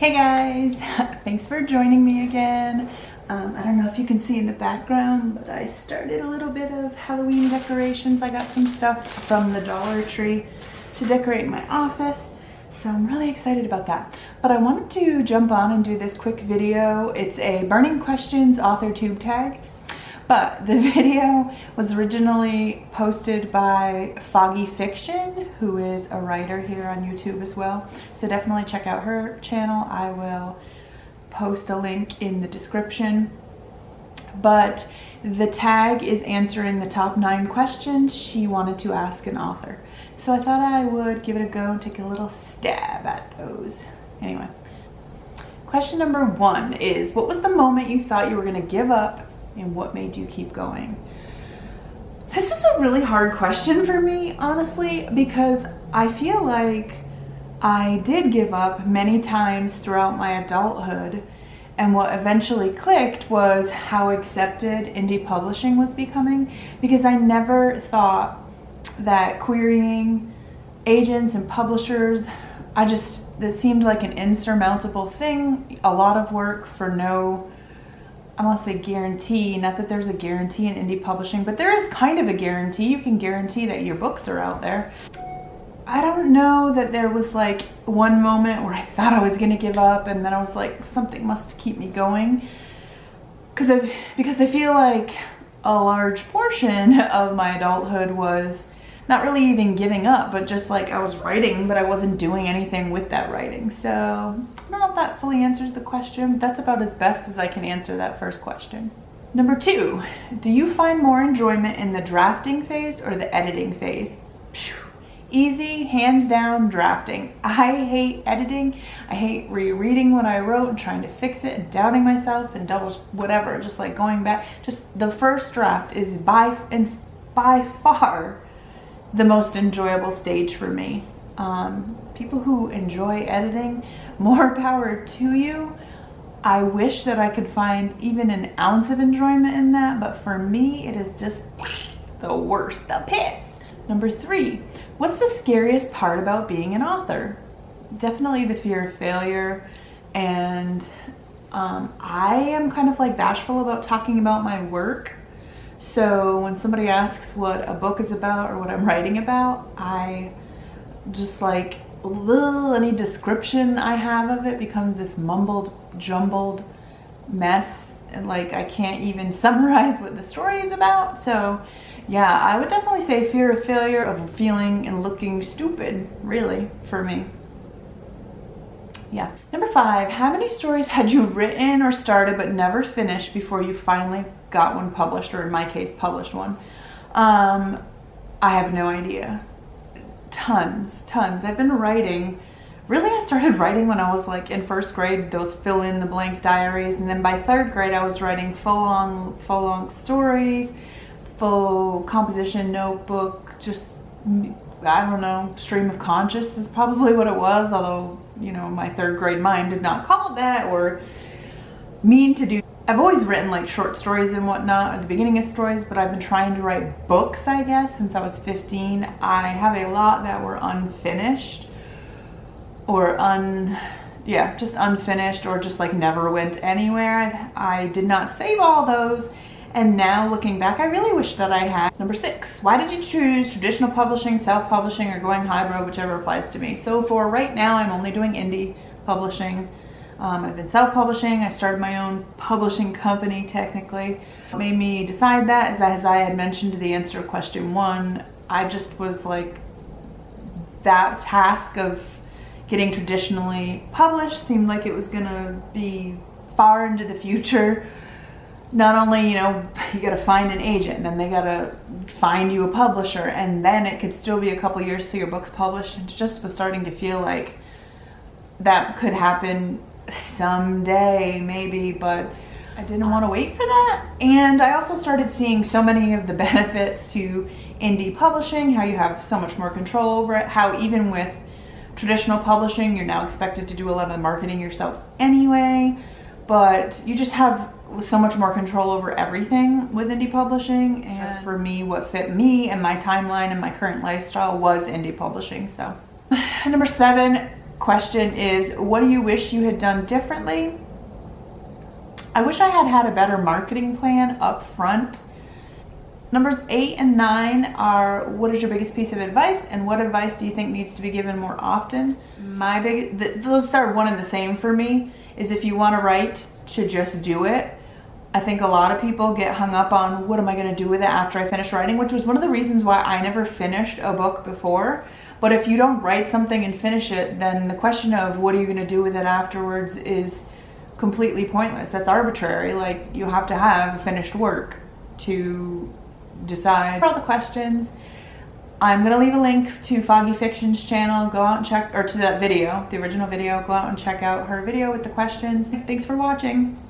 Hey guys, thanks for joining me again. I don't know if you can see in the background, but I started a little bit of Halloween decorations. I got some stuff from the Dollar Tree to decorate my office, so I'm really excited about that. But I wanted to jump on and do this quick video. It's a Burning Questions author tube tag, but the video was originally posted by FoggyFiction, who is a writer here on YouTube as well. So definitely check out her channel. I will post a link in the description. But the tag is answering the top 9 questions she wanted to ask an author. So I thought I would give it a go and take a little stab at those. Anyway, question number 1 is, what was the moment you thought you were going to give up and what made you keep going? This is a really hard question for me, honestly, because I feel like I did give up many times throughout my adulthood, and what eventually clicked was how accepted indie publishing was becoming, because I never thought that querying agents and publishers, that seemed like an insurmountable thing, a lot of work for no, I don't want to say guarantee, not that there's a guarantee in indie publishing, but there is kind of a guarantee. You can guarantee that your books are out there. I don't know that there was like one moment where I thought I was going to give up and then I was like, something must keep me going. Because I feel like a large portion of my adulthood was not really even giving up, but just like I was writing, but I wasn't doing anything with that writing. So I don't know if that fully answers the question, but that's about as best as I can answer that first question. Number 2, do you find more enjoyment in the drafting phase or the editing phase? Easy, hands down, drafting. I hate editing. I hate rereading what I wrote and trying to fix it and doubting myself and double whatever, just like going back. Just the first draft is by far the most enjoyable stage for me. People who enjoy editing, more power to you. I wish that I could find even an ounce of enjoyment in that, but for me, it is just the worst, the pits. Number 3, what's the scariest part about being an author? Definitely the fear of failure, and I am kind of like bashful about talking about my work. So when somebody asks what a book is about or what I'm writing about, I just like, any description I have of it becomes this mumbled, jumbled mess, and like I can't even summarize what the story is about. So yeah, I would definitely say fear of failure, of feeling and looking stupid, really, for me. Yeah. Number 5, how many stories had you written or started but never finished before you finally got one published, or in my case, published one? I have no idea. Tons. I've been writing. Really, I started writing when I was like in 1st grade, those fill in the blank diaries. And then by 3rd grade, I was writing full-on stories, full composition notebook, just, I don't know, stream of conscious is probably what it was. Although, you know, my 3rd grade mind did not call it that or mean to do. I've always written like short stories and whatnot at the beginning of stories, but I've been trying to write books, I guess, since I was 15. I have a lot that were unfinished or just unfinished or just like never went anywhere. I did not save all those, and now looking back, I really wish that I had. Number 6, why did you choose traditional publishing, self-publishing, or going hybrid, whichever applies to me? So for right now, I'm only doing indie publishing. I've been self-publishing. I started my own publishing company, technically. What made me decide that is that, as I had mentioned to the answer to question 1, I just was like, that task of getting traditionally published seemed like it was gonna be far into the future. Not only, you know, you gotta find an agent, and then they gotta find you a publisher, and then it could still be a couple years till your book's published. It just was starting to feel like that could happen someday, maybe, but I didn't want to wait for that. And I also started seeing so many of the benefits to indie publishing, how you have so much more control over it, how even with traditional publishing, you're now expected to do a lot of the marketing yourself anyway, but you just have so much more control over everything with indie publishing. And for me, what fit me and my timeline and my current lifestyle was indie publishing. So number 7, question is, what do you wish you had done differently? I wish I had had a better marketing plan up front. Numbers 8 and 9 are, what is your biggest piece of advice, and what advice do you think needs to be given more often? Those are one and the same for me, is if you want to write, to just do it. I think a lot of people get hung up on, what am I going to do with it after I finish writing, which was one of the reasons why I never finished a book before. But if you don't write something and finish it, then the question of what are you going to do with it afterwards is completely pointless. That's arbitrary. Like, you have to have a finished work to decide all the questions. I'm gonna leave a link to FoggyFiction's channel. Go out and check, or to that video, the original video. Go out and check out her video with the questions. Thanks for watching.